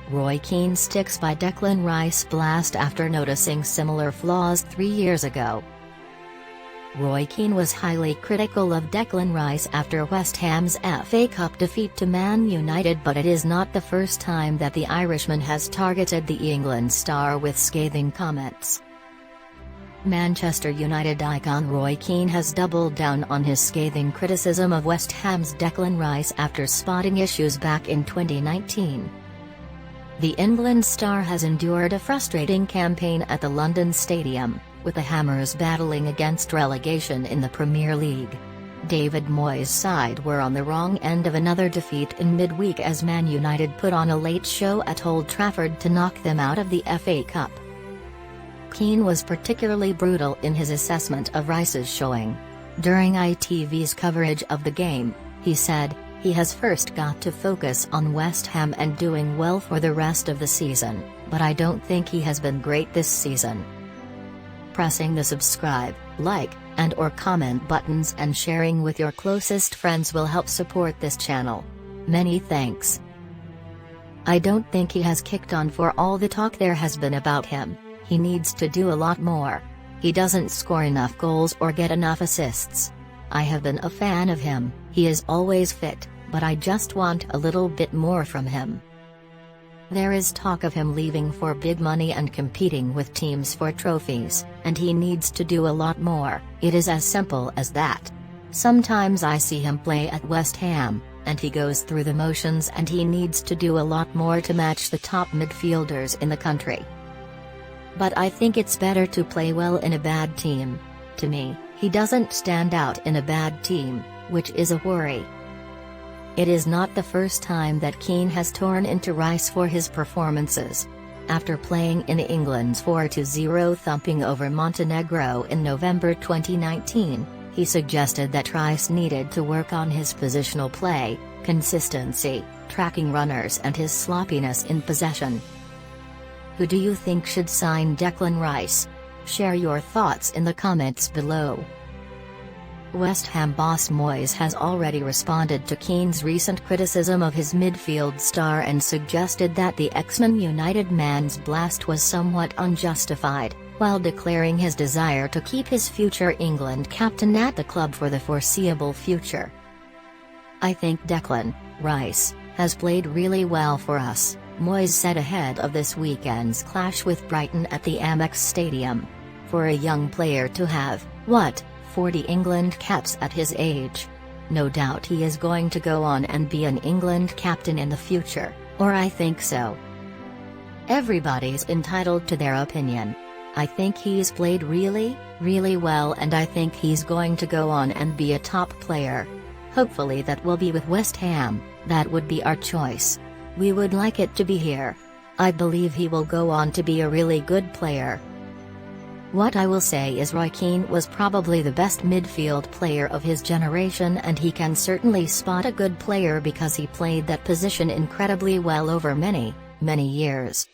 Roy Keane sticks by Declan Rice blast after noticing similar flaws 3 years ago. Roy Keane was highly critical of Declan Rice after West Ham's FA Cup defeat to Man United, but it is not the first time that the Irishman has targeted the England star with scathing comments. Manchester United icon Roy Keane has doubled down on his scathing criticism of West Ham's Declan Rice after spotting issues back in 2019. The England star has endured a frustrating campaign at the London Stadium, with the Hammers battling against relegation in the Premier League. David Moyes' side were on the wrong end of another defeat in midweek as Man United put on a late show at Old Trafford to knock them out of the FA Cup. Keane was particularly brutal in his assessment of Rice's showing. During ITV's coverage of the game, he said, "He has first got to focus on West Ham and doing well for the rest of the season, but I don't think he has been great this season." Pressing the subscribe, like, and/or comment buttons and sharing with your closest friends will help support this channel. Many thanks. I don't think he has kicked on for all the talk there has been about him. He needs to do a lot more. He doesn't score enough goals or get enough assists. I have been a fan of him, he is always fit, but I just want a little bit more from him. There is talk of him leaving for big money and competing with teams for trophies, and he needs to do a lot more. It is as simple as that. Sometimes I see him play at West Ham, and he goes through the motions, and he needs to do a lot more to match the top midfielders in the country. But I think it's better to play well in a bad team. To me, he doesn't stand out in a bad team, which is a worry. It is not the first time that Keane has torn into Rice for his performances. After playing in England's 4-0 thumping over Montenegro in November 2019, he suggested that Rice needed to work on his positional play, consistency, tracking runners and his sloppiness in possession. Who do you think should sign Declan Rice? Share your thoughts in the comments below. West Ham boss Moyes has already responded to Keane's recent criticism of his midfield star and suggested that the ex-Man United man's blast was somewhat unjustified, while declaring his desire to keep his future England captain at the club for the foreseeable future. "I think Declan Rice has played really well for us," Moyes said ahead of this weekend's clash with Brighton at the Amex Stadium. "For a young player to have, 40 England caps at his age. No doubt he is going to go on and be an England captain in the future, or I think so. Everybody's entitled to their opinion. I think he's played really, really well, and I think he's going to go on and be a top player. Hopefully that will be with West Ham, that would be our choice. We would like it to be here. I believe he will go on to be a really good player." What I will say is Roy Keane was probably the best midfield player of his generation, and he can certainly spot a good player because he played that position incredibly well over many, many years.